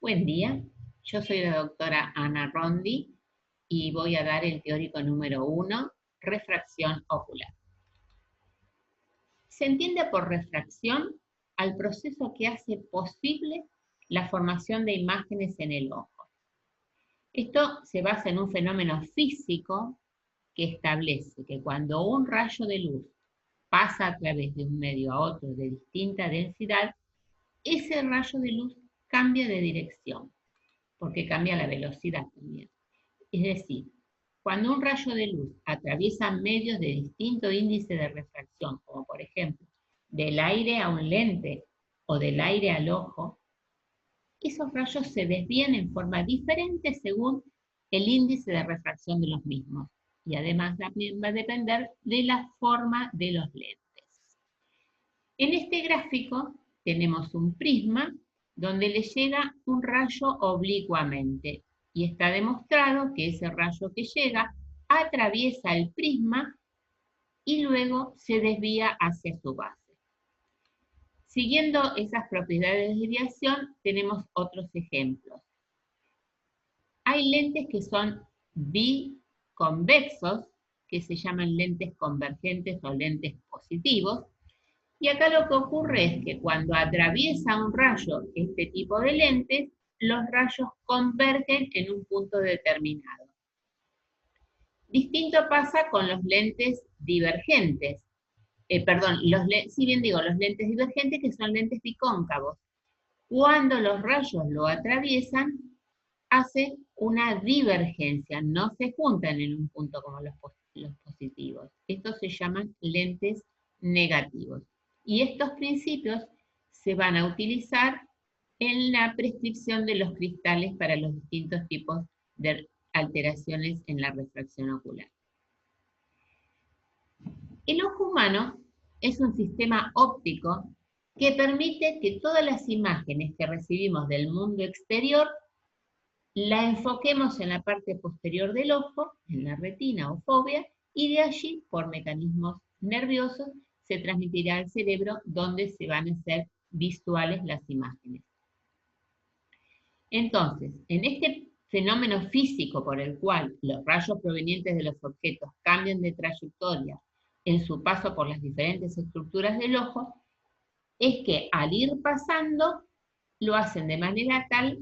Buen día, yo soy la doctora Ana Rondi y voy a dar el teórico número 1, refracción ocular. Se entiende por refracción al proceso que hace posible la formación de imágenes en el ojo. Esto se basa en un fenómeno físico que establece que cuando un rayo de luz pasa a través de un medio a otro de distinta densidad, ese rayo de luz cambia de dirección, porque cambia la velocidad también. Es decir, cuando un rayo de luz atraviesa medios de distinto índice de refracción, como por ejemplo del aire a un lente o del aire al ojo, esos rayos se desvían en forma diferente según el índice de refracción de los mismos. Y además también va a depender de la forma de los lentes. En este gráfico tenemos un prisma donde le llega un rayo oblicuamente y está demostrado que ese rayo que llega atraviesa el prisma y luego se desvía hacia su base. Siguiendo esas propiedades de desviación, tenemos otros ejemplos. Hay lentes que son biconvexos, que se llaman lentes convergentes o lentes positivos, y acá lo que ocurre es que cuando atraviesa un rayo este tipo de lentes, los rayos convergen en un punto determinado. Distinto pasa con los lentes divergentes. Los lentes divergentes que son lentes bicóncavos. Cuando los rayos lo atraviesan, hace una divergencia, no se juntan en un punto como los positivos. Estos se llaman lentes negativos. Y estos principios se van a utilizar en la prescripción de los cristales para los distintos tipos de alteraciones en la refracción ocular. El ojo humano es un sistema óptico que permite que todas las imágenes que recibimos del mundo exterior la enfoquemos en la parte posterior del ojo, en la retina o fóvea, y de allí, por mecanismos nerviosos, se transmitirá al cerebro donde se van a hacer visuales las imágenes. Entonces, en este fenómeno físico por el cual los rayos provenientes de los objetos cambian de trayectoria en su paso por las diferentes estructuras del ojo, es que al ir pasando, lo hacen de manera tal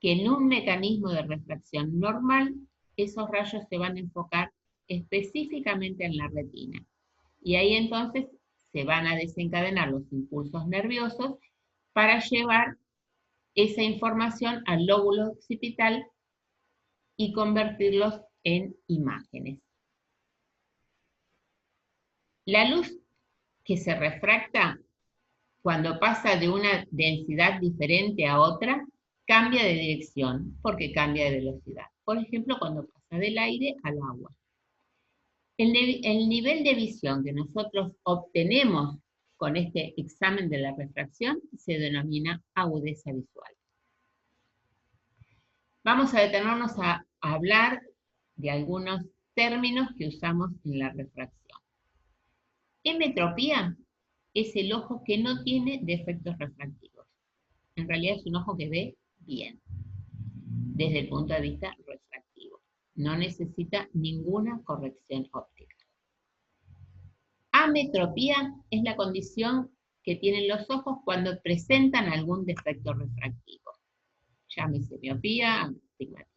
que en un mecanismo de refracción normal, esos rayos se van a enfocar específicamente en la retina. Y ahí entonces se van a desencadenar los impulsos nerviosos para llevar esa información al lóbulo occipital y convertirlos en imágenes. La luz que se refracta cuando pasa de una densidad diferente a otra, cambia de dirección porque cambia de velocidad. Por ejemplo, cuando pasa del aire al agua. El nivel de visión que nosotros obtenemos con este examen de la refracción se denomina agudeza visual. Vamos a detenernos a hablar de algunos términos que usamos en la refracción. Emetropía es el ojo que no tiene defectos refractivos. En realidad es un ojo que ve bien, desde el punto de vista refractivo. No necesita ninguna corrección óptica. Ametropía es la condición que tienen los ojos cuando presentan algún defecto refractivo. Llámese miopía, astigmatismo.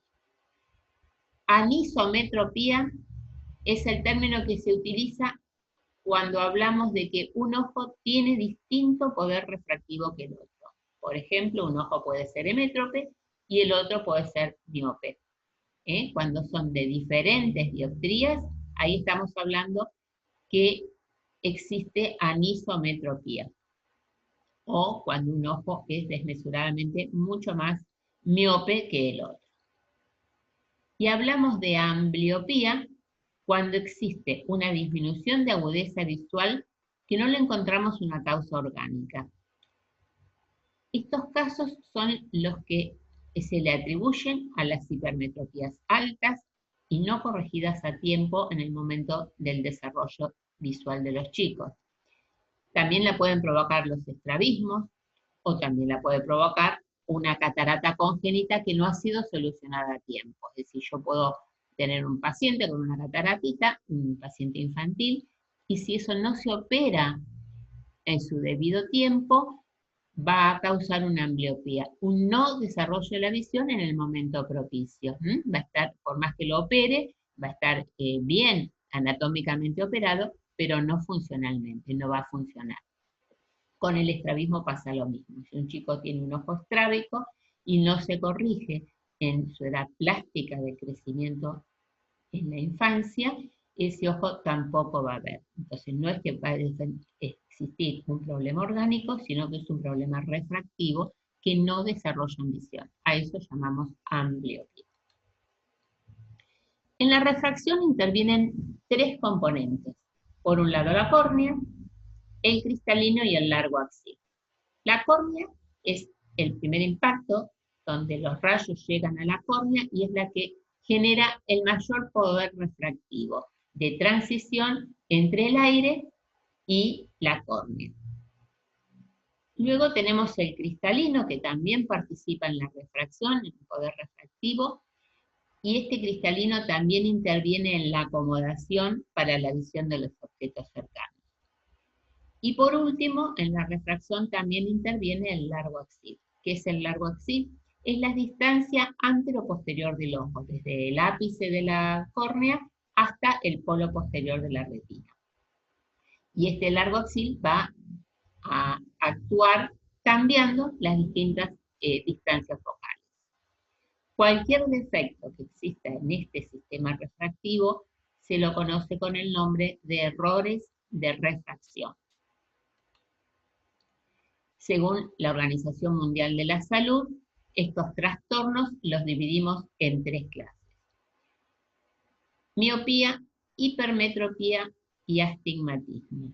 Anisometropía es el término que se utiliza cuando hablamos de que un ojo tiene distinto poder refractivo que el otro. Por ejemplo, un ojo puede ser emétrope y el otro puede ser miope. Cuando son de diferentes dioptrías, ahí estamos hablando que existe anisometropía. O cuando un ojo es desmesuradamente mucho más miope que el otro. Y hablamos de ambliopía cuando existe una disminución de agudeza visual que no le encontramos una causa orgánica. Estos casos son los que se le atribuyen a las hipermetropías altas y no corregidas a tiempo en el momento del desarrollo visual de los chicos. También la pueden provocar los estrabismos o también la puede provocar una catarata congénita que no ha sido solucionada a tiempo. Es decir, yo puedo tener un paciente con una cataratita, un paciente infantil, y si eso no se opera en su debido tiempo, va a causar una ambliopía, un no desarrollo de la visión en el momento propicio. Va a estar, por más que lo opere, va a estar bien anatómicamente operado, pero no funcionalmente, no va a funcionar. Con el estrabismo pasa lo mismo. Si un chico tiene un ojo estrábico y no se corrige en su edad plástica de crecimiento en la infancia, ese ojo tampoco va a ver. Entonces no es que va a existir un problema orgánico, sino que es un problema refractivo que no desarrolla visión. A eso llamamos ambliopía. En la refracción intervienen tres componentes. Por un lado la córnea, el cristalino y el largo axil. La córnea es el primer impacto donde los rayos llegan a la córnea y es la que genera el mayor poder refractivo de transición entre el aire y la córnea. Luego tenemos el cristalino, que también participa en la refracción, en el poder refractivo, y este cristalino también interviene en la acomodación para la visión de los objetos cercanos. Y por último, en la refracción también interviene el largo axil. ¿Qué es el largo axil? Es la distancia antero-posterior del ojo, desde el ápice de la córnea hasta el polo posterior de la retina. Y este largo axil va a actuar cambiando las distintas distancias focales. Cualquier defecto que exista en este sistema refractivo se lo conoce con el nombre de errores de refracción. Según la Organización Mundial de la Salud, estos trastornos los dividimos en tres clases: miopía, hipermetropía y astigmatismo.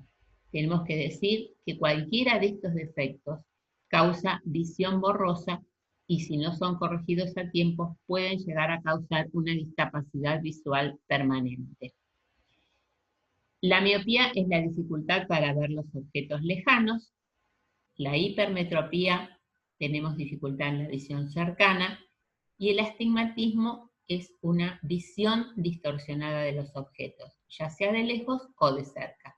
Tenemos que decir que cualquiera de estos defectos causa visión borrosa y si no son corregidos a tiempo pueden llegar a causar una discapacidad visual permanente. La miopía es la dificultad para ver los objetos lejanos. La hipermetropía, tenemos dificultad en la visión cercana, y el astigmatismo es una visión distorsionada de los objetos, ya sea de lejos o de cerca.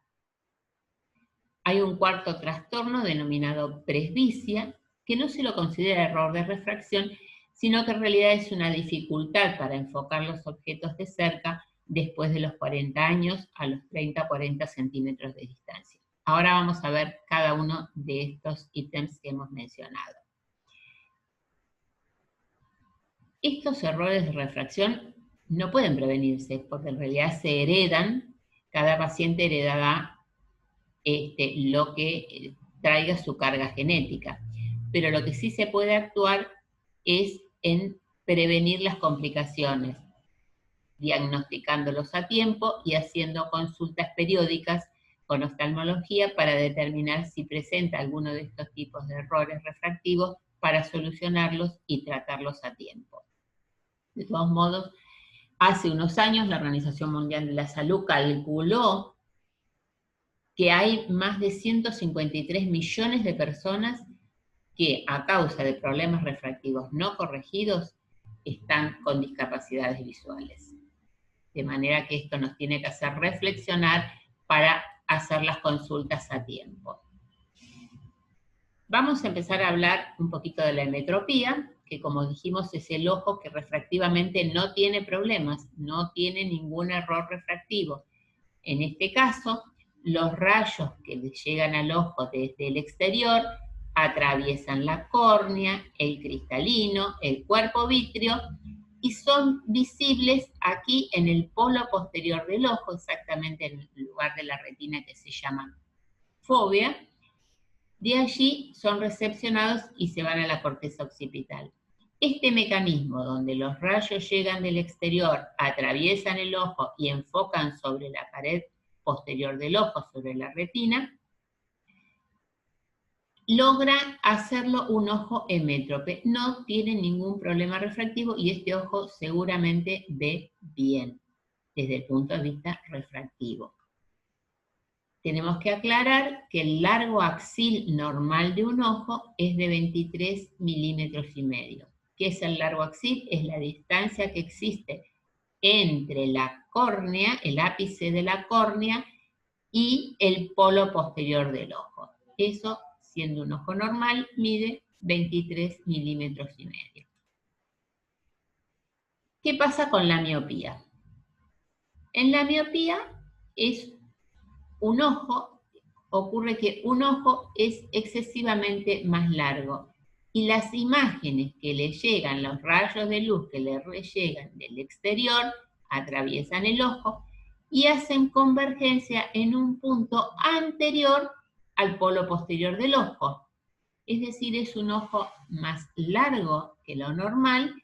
Hay un cuarto trastorno denominado presbicia, que no se lo considera error de refracción, sino que en realidad es una dificultad para enfocar los objetos de cerca después de los 40 años a los 30-40 centímetros de distancia. Ahora vamos a ver cada uno de estos ítems que hemos mencionado. Estos errores de refracción no pueden prevenirse porque en realidad se heredan, cada paciente heredará lo que traiga su carga genética. Pero lo que sí se puede actuar es en prevenir las complicaciones, diagnosticándolos a tiempo y haciendo consultas periódicas con oftalmología para determinar si presenta alguno de estos tipos de errores refractivos para solucionarlos y tratarlos a tiempo. De todos modos, hace unos años la Organización Mundial de la Salud calculó que hay más de 153 millones de personas que a causa de problemas refractivos no corregidos están con discapacidades visuales. De manera que esto nos tiene que hacer reflexionar para hacer las consultas a tiempo. Vamos a empezar a hablar un poquito de la emetropía, que como dijimos es el ojo que refractivamente no tiene problemas, no tiene ningún error refractivo. En este caso, los rayos que le llegan al ojo desde el exterior atraviesan la córnea, el cristalino, el cuerpo vítreo y son visibles aquí en el polo posterior del ojo, exactamente en el lugar de la retina que se llama fóvea. De allí son recepcionados y se van a la corteza occipital. Este mecanismo donde los rayos llegan del exterior, atraviesan el ojo y enfocan sobre la pared posterior del ojo, sobre la retina, logra hacerlo un ojo emétrope. No tiene ningún problema refractivo y este ojo seguramente ve bien desde el punto de vista refractivo. tenemos que aclarar que el largo axil normal de un ojo es de 23 milímetros y medio. ¿Qué es el largo axil? Es la distancia que existe entre la córnea, el ápice de la córnea, y el polo posterior del ojo. Eso, siendo un ojo normal, mide 23 milímetros y medio. ¿Qué pasa con la miopía? En la miopía es un ojo, ocurre que un ojo es excesivamente más largo y las imágenes que le llegan, los rayos de luz que le llegan del exterior, atraviesan el ojo y hacen convergencia en un punto anterior al polo posterior del ojo. Es decir, es un ojo más largo que lo normal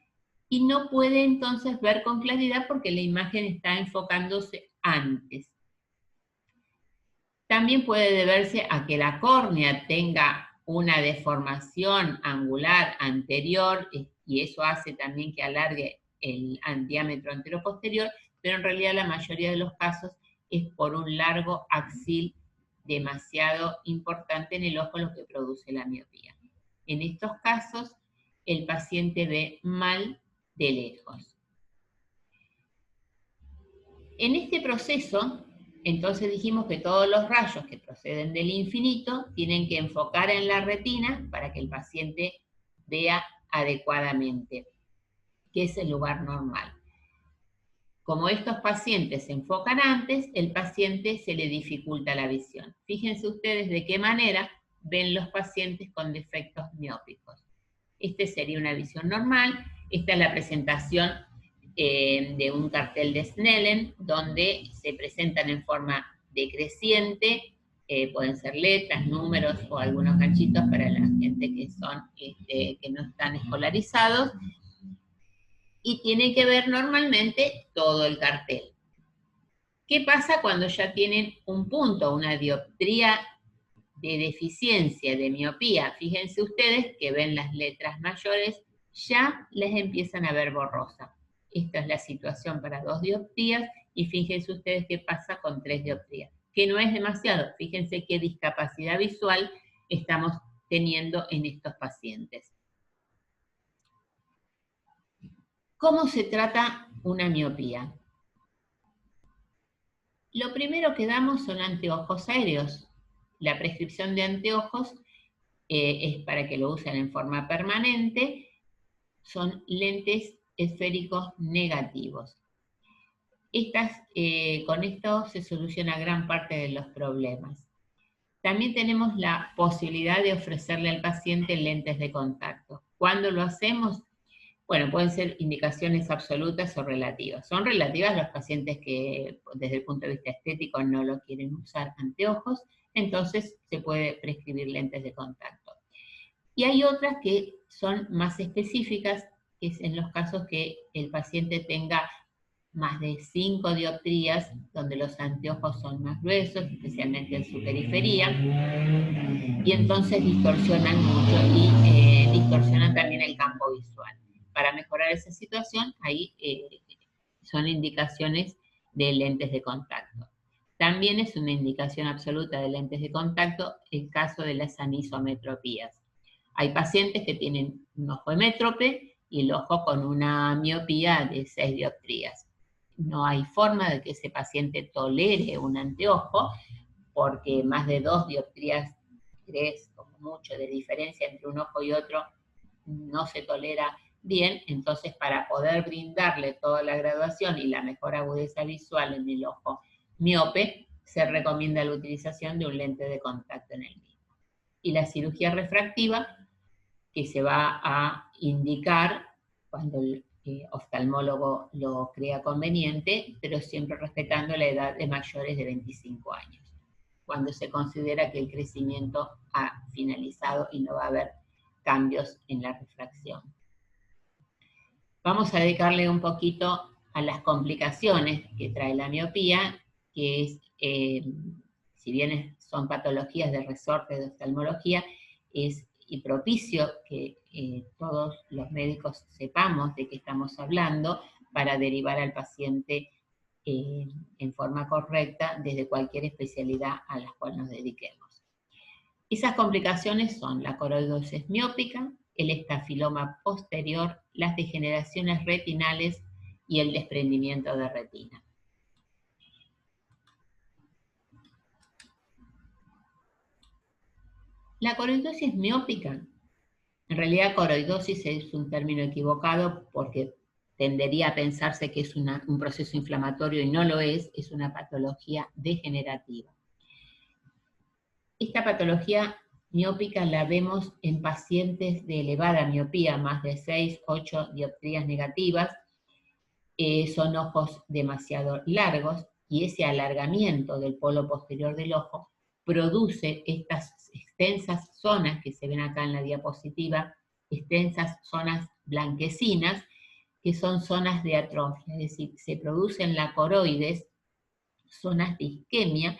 y no puede entonces ver con claridad porque la imagen está enfocándose antes. También puede deberse a que la córnea tenga una deformación angular anterior y eso hace también que alargue el diámetro anteroposterior, pero en realidad la mayoría de los casos es por un largo axil demasiado importante en el ojo lo que produce la miopía. En estos casos, el paciente ve mal de lejos. En este proceso, entonces dijimos que todos los rayos que proceden del infinito tienen que enfocar en la retina para que el paciente vea adecuadamente, que es el lugar normal. Como estos pacientes se enfocan antes, el paciente se le dificulta la visión. Fíjense ustedes de qué manera ven los pacientes con defectos miópicos. Este sería una visión normal. Esta es la presentación de un cartel de Snellen, donde se presentan en forma decreciente, pueden ser letras, números o algunos ganchitos para la gente que que no están escolarizados, y tiene que ver normalmente todo el cartel. ¿Qué pasa cuando ya tienen un punto, una dioptría de deficiencia, de miopía? Fíjense ustedes que ven las letras mayores, ya les empiezan a ver borrosa. Esta es la situación para 2 dioptrías y fíjense ustedes qué pasa con 3 dioptrías, que no es demasiado. Fíjense qué discapacidad visual estamos teniendo en estos pacientes. ¿Cómo se trata una miopía? Lo primero que damos son anteojos aéreos. La prescripción de anteojos es para que lo usen en forma permanente. Son lentes esféricos negativos. Con esto se soluciona gran parte de los problemas. También tenemos la posibilidad de ofrecerle al paciente lentes de contacto. ¿Cuándo lo hacemos? Bueno, pueden ser indicaciones absolutas o relativas. Son relativas los pacientes que desde el punto de vista estético no lo quieren usar anteojos, entonces se puede prescribir lentes de contacto. Y hay otras que son más específicas, que es en los casos que el paciente tenga más de 5 dioptrías, donde los anteojos son más gruesos, especialmente en su periferia, y entonces distorsionan mucho y distorsionan también el campo visual. Para mejorar esa situación, ahí son indicaciones de lentes de contacto. También es una indicación absoluta de lentes de contacto el caso de las anisometropías. Hay pacientes que tienen un ojo hemétrope y el ojo con una miopía de 6 dioptrías. No hay forma de que ese paciente tolere un anteojo, porque más de 2 dioptrías, 3 como mucho, de diferencia entre un ojo y otro, no se tolera bien. Entonces, para poder brindarle toda la graduación y la mejor agudeza visual en el ojo miope, se recomienda la utilización de un lente de contacto en el mismo. Y la cirugía refractiva, que se va a indicar cuando el oftalmólogo lo crea conveniente, pero siempre respetando la edad de mayores de 25 años, cuando se considera que el crecimiento ha finalizado y no va a haber cambios en la refracción. Vamos a dedicarle un poquito a las complicaciones que trae la miopía, que es, si bien son patologías de resorte de oftalmología, es y propicio que todos los médicos sepamos de qué estamos hablando para derivar al paciente en forma correcta desde cualquier especialidad a la cual nos dediquemos. Esas complicaciones son la coroidosis miópica, el estafiloma posterior, las degeneraciones retinales y el desprendimiento de retina. La coroidosis miópica, en realidad coroidosis es un término equivocado porque tendería a pensarse que es un proceso inflamatorio y no lo es una patología degenerativa. Esta patología miópica la vemos en pacientes de elevada miopía, más de 6, 8 dioptrías negativas, son ojos demasiado largos y ese alargamiento del polo posterior del ojo produce estas extensas zonas que se ven acá en la diapositiva, extensas zonas blanquecinas, que son zonas de atrofia, es decir, se producen en la coroides zonas de isquemia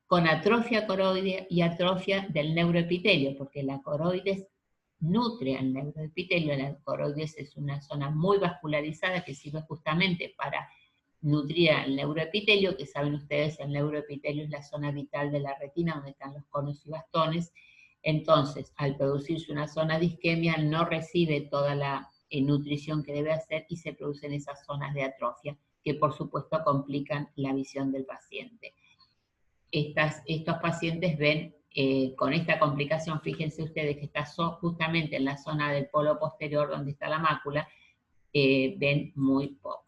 con atrofia coroidea y atrofia del neuroepitelio, porque la coroides nutre al neuroepitelio. La coroides es una zona muy vascularizada que sirve justamente para nutrir al neuroepitelio, que saben ustedes, el neuroepitelio es la zona vital de la retina donde están los conos y bastones. Entonces, al producirse una zona de isquemia, no recibe toda la nutrición que debe hacer y se producen esas zonas de atrofia, que por supuesto complican la visión del paciente. Estos pacientes ven con esta complicación, fíjense ustedes que está justamente en la zona del polo posterior donde está la mácula, ven muy poco.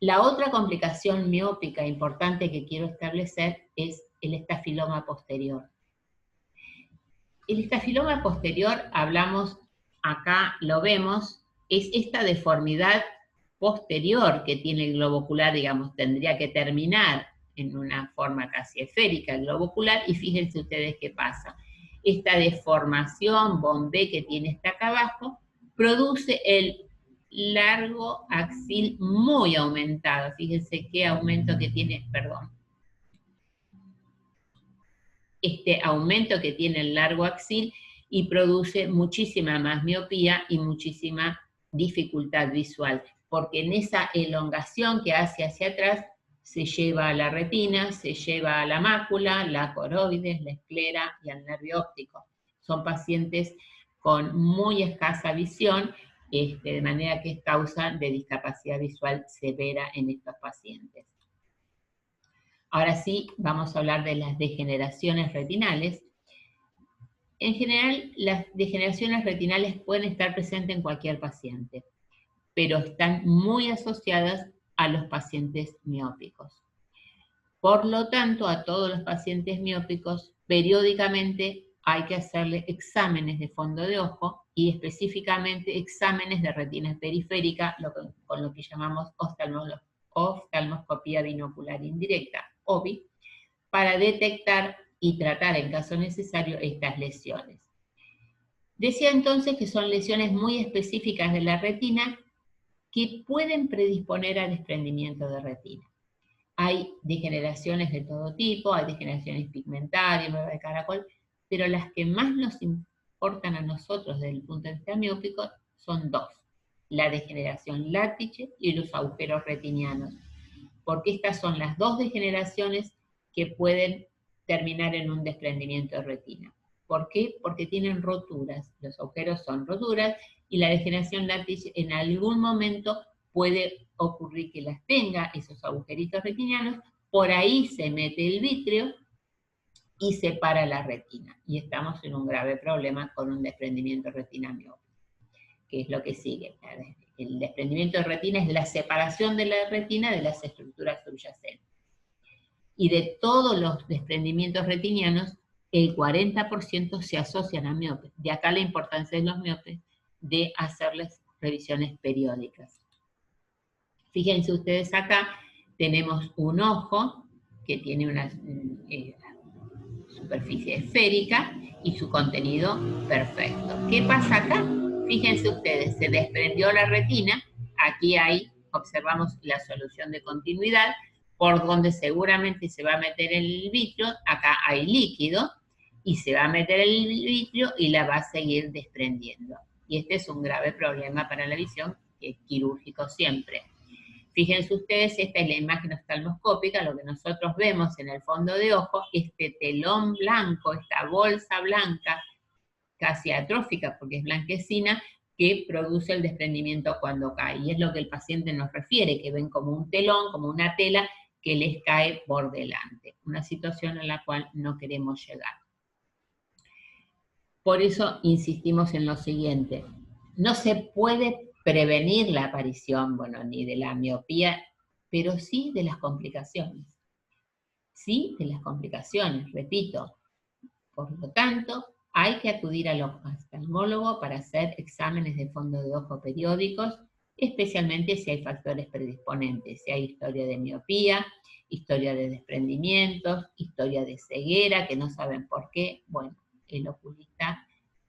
La otra complicación miópica importante que quiero establecer es el estafiloma posterior. El estafiloma posterior, hablamos acá, lo vemos, es esta deformidad posterior que tiene el globo ocular, digamos, tendría que terminar en una forma casi esférica el globo ocular, y fíjense ustedes qué pasa. Esta deformación bombé que tiene esta acá abajo produce el largo axil muy aumentado. Fíjense qué aumento que tiene, perdón. Este aumento que tiene el largo axil y produce muchísima más miopía y muchísima dificultad visual, porque en esa elongación que hace hacia atrás se lleva a la retina, se lleva a la mácula, la coroides, la esclera y al nervio óptico. Son pacientes con muy escasa visión, de manera que es causa de discapacidad visual severa en estos pacientes. Ahora sí, vamos a hablar de las degeneraciones retinales. En general, las degeneraciones retinales pueden estar presentes en cualquier paciente, pero están muy asociadas a los pacientes miópicos. Por lo tanto, a todos los pacientes miópicos, periódicamente hay que hacerle exámenes de fondo de ojo y específicamente exámenes de retina periférica, con lo que llamamos oftalmoscopía binocular indirecta, OBI, para detectar y tratar en caso necesario estas lesiones. Decía entonces que son lesiones muy específicas de la retina que pueden predisponer al desprendimiento de retina. Hay degeneraciones de todo tipo, hay degeneraciones pigmentarias, nueva de caracol, pero las que más nos importan a nosotros desde el punto de vista miópico son dos: la degeneración látice y los agujeros retinianos, porque estas son las dos degeneraciones que pueden terminar en un desprendimiento de retina. ¿Por qué? Porque tienen roturas, los agujeros son roturas, y la degeneración látice en algún momento puede ocurrir que las tenga, esos agujeritos retinianos, por ahí se mete el vítreo y separa la retina, y estamos en un grave problema con un desprendimiento de retina miópica, que es lo que sigue. El desprendimiento de retina es la separación de la retina de las estructuras subyacentes. Y de todos los desprendimientos retinianos, el 40% se asocian a miopes. De acá la importancia de los miopes de hacerles revisiones periódicas. Fíjense ustedes acá, tenemos un ojo que tiene una superficie esférica y su contenido perfecto. ¿Qué pasa acá? Fíjense ustedes, se desprendió la retina, aquí observamos la solución de continuidad, por donde seguramente se va a meter el vitrio, acá hay líquido, y se va a meter el vitrio y la va a seguir desprendiendo. Y este es un grave problema para la visión, que es quirúrgico siempre. Fíjense ustedes, esta es la imagen oftalmoscópica, lo que nosotros vemos en el fondo de ojo, este telón blanco, esta bolsa blanca, casi atrófica porque es blanquecina, que produce el desprendimiento cuando cae. Y es lo que el paciente nos refiere, que ven como un telón, como una tela que les cae por delante. Una situación en la cual no queremos llegar. Por eso insistimos en lo siguiente. No se puede prevenir la aparición, bueno, ni de la miopía, pero sí de las complicaciones. Sí de las complicaciones, repito. Por lo tanto, hay que acudir al oftalmólogo para hacer exámenes de fondo de ojo periódicos, especialmente si hay factores predisponentes, si hay historia de miopía, historia de desprendimientos, historia de ceguera, que no saben por qué. Bueno, el oculista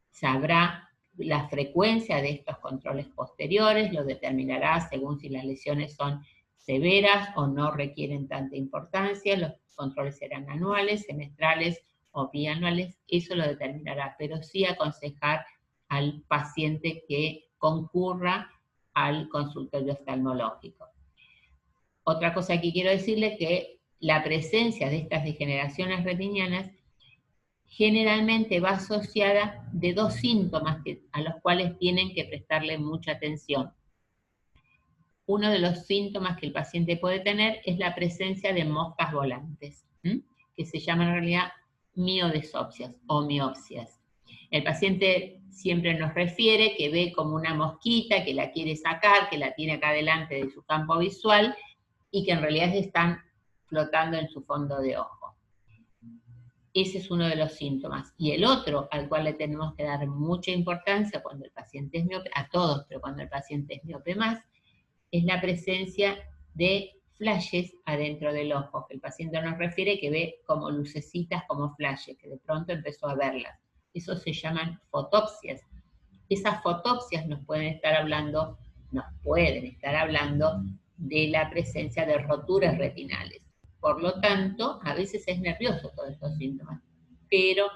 sabrá la frecuencia de estos controles posteriores, lo determinará según si las lesiones son severas o no requieren tanta importancia. Los controles serán anuales, semestrales o bianuales, eso lo determinará, pero sí aconsejar al paciente que concurra al consultorio oftalmológico. Otra cosa que quiero decirle que la presencia de estas degeneraciones retinianas generalmente va asociada de dos síntomas a los cuales tienen que prestarle mucha atención. Uno de los síntomas que el paciente puede tener es la presencia de moscas volantes, que se llaman en realidad miodesopsias o miopsias. El paciente siempre nos refiere que ve como una mosquita, que la quiere sacar, que la tiene acá delante de su campo visual y que en realidad están flotando en su fondo de ojo. Ese es uno de los síntomas. Y el otro, al cual le tenemos que dar mucha importancia cuando el paciente es miope, a todos, pero cuando el paciente es miope más, es la presencia de flashes adentro del ojo, que el paciente nos refiere que ve como lucecitas, como flashes, que de pronto empezó a verlas. Eso se llaman fotopsias. Esas fotopsias nos pueden estar hablando de la presencia de roturas retinales. Por lo tanto, a veces es nervioso todos estos síntomas, pero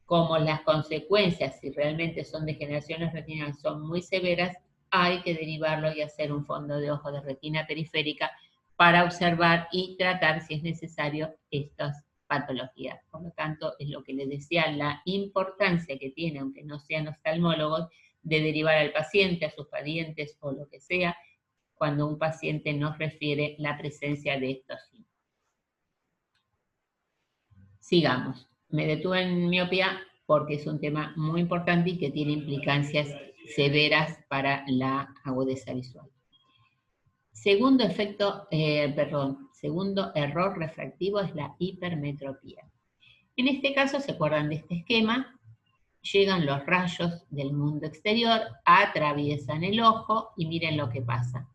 como las consecuencias, si realmente son degeneraciones retinales, son muy severas, hay que derivarlo y hacer un fondo de ojo de retina periférica para observar y tratar, si es necesario, estas patologías. Por lo tanto, es lo que les decía, la importancia que tiene, aunque no sean oftalmólogos, de derivar al paciente, a sus parientes o lo que sea, cuando un paciente nos refiere la presencia de estos síntomas. Sigamos. Me detuve en miopía porque es un tema muy importante y que tiene implicancias severas para la agudeza visual. Segundo error refractivo es la hipermetropía. En este caso, ¿se acuerdan de este esquema? Llegan los rayos del mundo exterior, atraviesan el ojo y miren lo que pasa.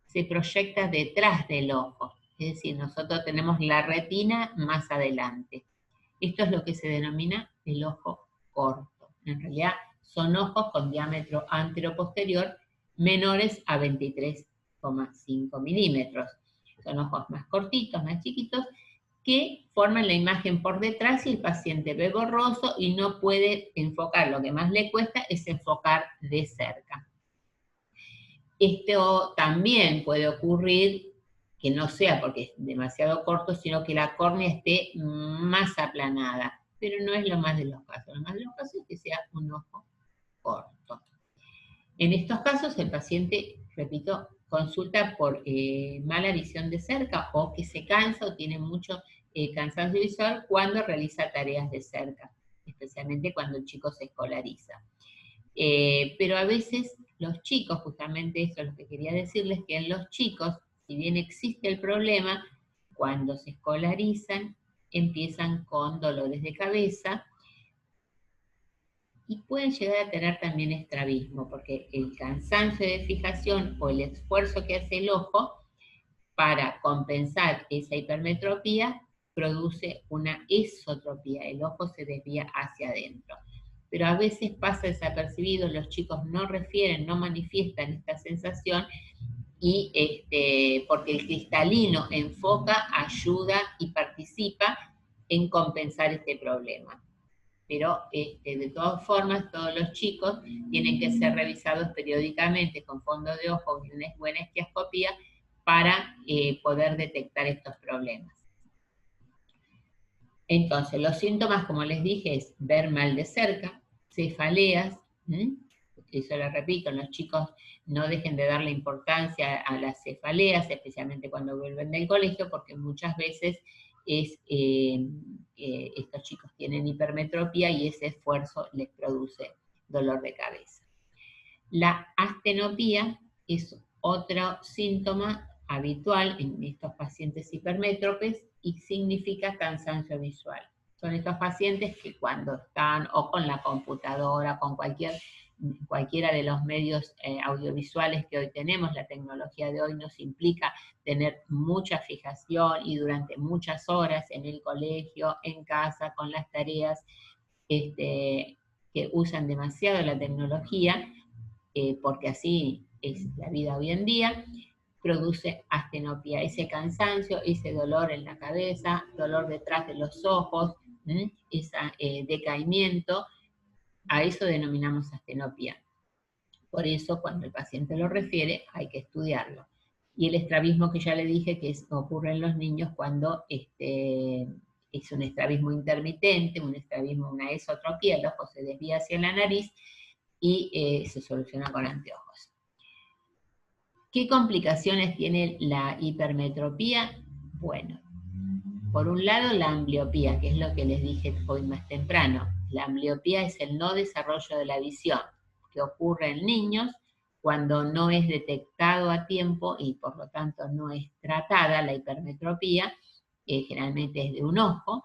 Se proyecta detrás del ojo, es decir, nosotros tenemos la retina más adelante. Esto es lo que se denomina el ojo corto. En realidad son ojos con diámetro anteroposterior menores a 23,5 milímetros. Son ojos más cortitos, más chiquitos, que forman la imagen por detrás y el paciente ve borroso y no puede enfocar. Lo que más le cuesta es enfocar de cerca. Esto también puede ocurrir que no sea porque es demasiado corto, sino que la córnea esté más aplanada. Pero no es lo más de los casos. Lo más de los casos es que sea un ojo corto. En estos casos el paciente, repito, consulta por mala visión de cerca o que se cansa o tiene mucho cansancio visual cuando realiza tareas de cerca, especialmente cuando el chico se escolariza. Pero a veces los chicos, justamente eso es lo que quería decirles, que en los chicos, si bien existe el problema, cuando se escolarizan, empiezan con dolores de cabeza y pueden llegar a tener también estrabismo, porque el cansancio de fijación o el esfuerzo que hace el ojo para compensar esa hipermetropía produce una esotropía, el ojo se desvía hacia adentro. Pero a veces pasa desapercibido, los chicos no refieren, no manifiestan esta sensación, y porque el cristalino enfoca, ayuda y participa en compensar este problema. Pero de todas formas, todos los chicos tienen que ser revisados periódicamente con fondo de ojo y una buena esquiascopía para poder detectar estos problemas. Entonces, los síntomas, como les dije, es ver mal de cerca, cefaleas, eso lo repito, los chicos no dejen de darle importancia a las cefaleas, especialmente cuando vuelven del colegio, porque muchas veces estos chicos tienen hipermetropía y ese esfuerzo les produce dolor de cabeza. La astenopía es otro síntoma habitual en estos pacientes hipermétropes y significa cansancio visual. Son estos pacientes que cuando están o con la computadora, con cualquiera de los medios audiovisuales que hoy tenemos, la tecnología de hoy nos implica tener mucha fijación y durante muchas horas en el colegio, en casa, con las tareas que usan demasiado la tecnología, porque así es la vida hoy en día, produce astenopía, ese cansancio, ese dolor en la cabeza, dolor detrás de los ojos, ese decaimiento, a eso denominamos astenopía. Por eso, cuando el paciente lo refiere, hay que estudiarlo. Y el estrabismo que ya le dije que ocurre en los niños cuando es un estrabismo intermitente, un estrabismo, una esotropía, el ojo se desvía hacia la nariz y se soluciona con anteojos. ¿Qué complicaciones tiene la hipermetropía? Bueno, por un lado la ambliopía, que es lo que les dije hoy más temprano. La ambliopía es el no desarrollo de la visión, que ocurre en niños cuando no es detectado a tiempo y por lo tanto no es tratada la hipermetropía, generalmente es de un ojo,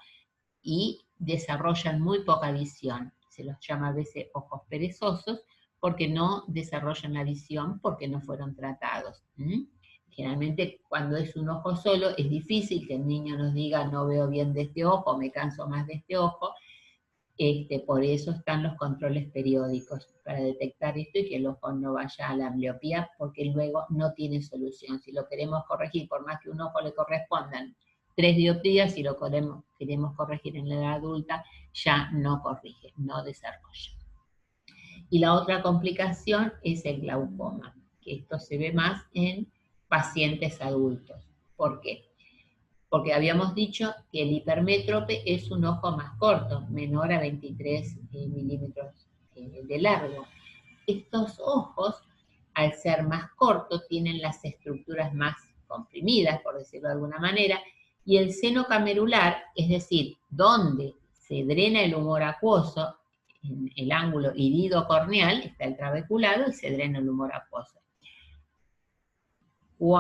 y desarrollan muy poca visión. Se los llama a veces ojos perezosos, porque no desarrollan la visión porque no fueron tratados. Generalmente cuando es un ojo solo es difícil que el niño nos diga no veo bien de este ojo, me canso más de este ojo. Por eso están los controles periódicos, para detectar esto y que el ojo no vaya a la ambliopía, porque luego no tiene solución. Si lo queremos corregir, por más que un ojo le correspondan 3 dioptrías, si lo queremos corregir en la edad adulta, ya no corrige, no desarrolla. Y la otra complicación es el glaucoma, que esto se ve más en pacientes adultos. ¿Por qué? Porque habíamos dicho que el hipermétrope es un ojo más corto, menor a 23 milímetros de largo. Estos ojos, al ser más cortos, tienen las estructuras más comprimidas, por decirlo de alguna manera, y el seno camerular, es decir, donde se drena el humor acuoso, en el ángulo irido-corneal, está el trabeculado y se drena el humor acuoso.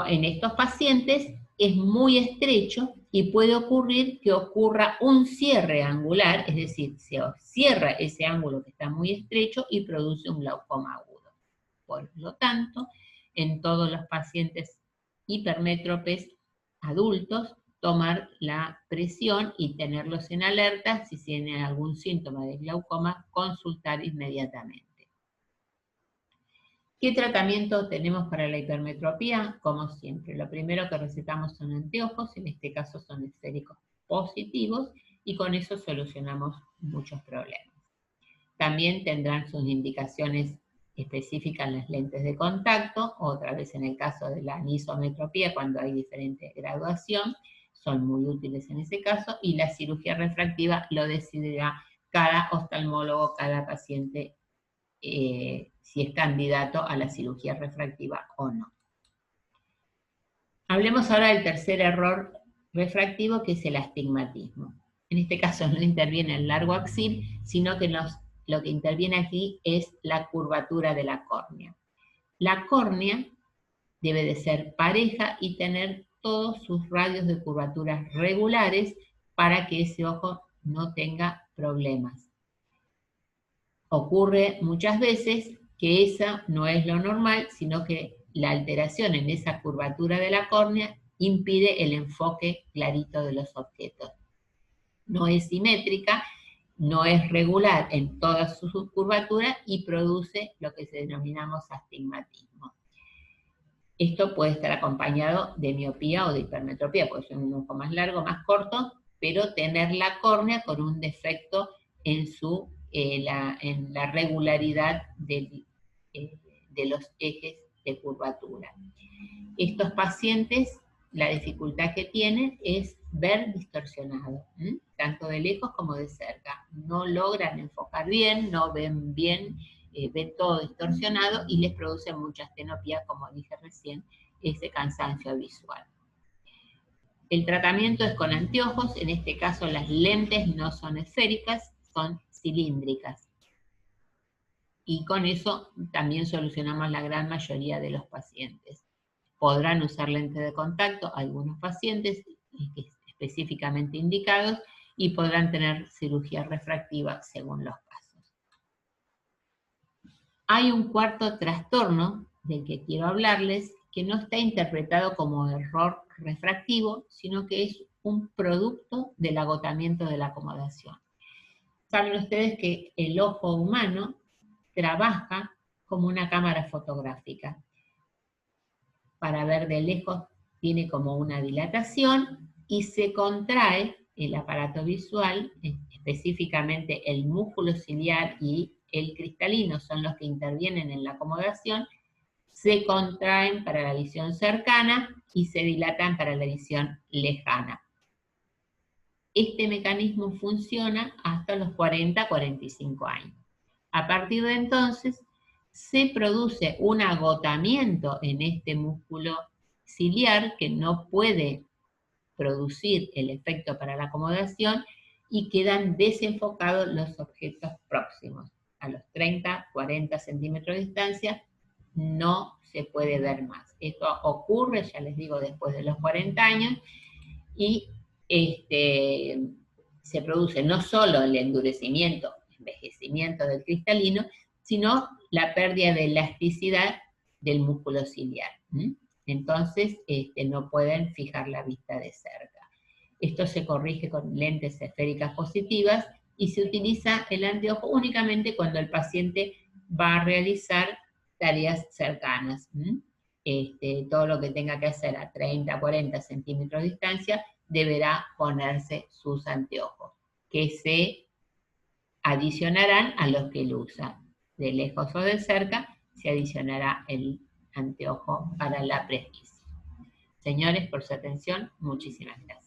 En estos pacientes es muy estrecho y puede ocurrir que ocurra un cierre angular, es decir, se cierra ese ángulo que está muy estrecho y produce un glaucoma agudo. Por lo tanto, en todos los pacientes hipermétropes adultos, tomar la presión y tenerlos en alerta. Si tienen algún síntoma de glaucoma, consultar inmediatamente. ¿Qué tratamiento tenemos para la hipermetropía? Como siempre, lo primero que recetamos son anteojos, en este caso son esféricos positivos, y con eso solucionamos muchos problemas. También tendrán sus indicaciones específicas en las lentes de contacto, otra vez en el caso de la anisometropía, cuando hay diferente graduación, son muy útiles en ese caso, y la cirugía refractiva lo decidirá cada oftalmólogo, cada paciente, si es candidato a la cirugía refractiva o no. Hablemos ahora del tercer error refractivo, que es el astigmatismo. En este caso no interviene el largo axil, sino que lo que interviene aquí es la curvatura de la córnea. La córnea debe de ser pareja y tener todos sus radios de curvatura regulares para que ese ojo no tenga problemas. Ocurre muchas veces que esa no es lo normal, sino que la alteración en esa curvatura de la córnea impide el enfoque clarito de los objetos. No es simétrica, no es regular en toda su curvatura y produce lo que denominamos astigmatismo. Esto puede estar acompañado de miopía o de hipermetropía, puede ser un ojo más largo, más corto, pero tener la córnea con un defecto en la regularidad de los ejes de curvatura. Estos pacientes, la dificultad que tienen es ver distorsionado, tanto de lejos como de cerca. No logran enfocar bien, no ven bien, ven todo distorsionado y les produce mucha astenopía, como dije recién, ese cansancio visual. El tratamiento es con anteojos, en este caso las lentes no son esféricas, son cilíndricas. Y con eso también solucionamos la gran mayoría de los pacientes. Podrán usar lentes de contacto algunos pacientes específicamente indicados y podrán tener cirugía refractiva según los casos. Hay un cuarto trastorno del que quiero hablarles que no está interpretado como error refractivo, sino que es un producto del agotamiento de la acomodación. Saben ustedes que el ojo humano trabaja como una cámara fotográfica. Para ver de lejos tiene como una dilatación y se contrae el aparato visual, específicamente el músculo ciliar y el cristalino son los que intervienen en la acomodación, se contraen para la visión cercana y se dilatan para la visión lejana. Este mecanismo funciona hasta los 40-45 años. A partir de entonces, se produce un agotamiento en este músculo ciliar que no puede producir el efecto para la acomodación y quedan desenfocados los objetos próximos. A los 30-40 centímetros de distancia no se puede ver más. Esto ocurre, ya les digo, después de los 40 años y se produce no solo el endurecimiento, envejecimiento del cristalino, sino la pérdida de elasticidad del músculo ciliar. Entonces, no pueden fijar la vista de cerca. Esto se corrige con lentes esféricas positivas y se utiliza el anteojo únicamente cuando el paciente va a realizar tareas cercanas. Todo lo que tenga que hacer a 30-40 centímetros de distancia deberá ponerse sus anteojos, que se adicionarán a los que él usa. De lejos o de cerca se adicionará el anteojo para la presbicia. Señores, por su atención, muchísimas gracias.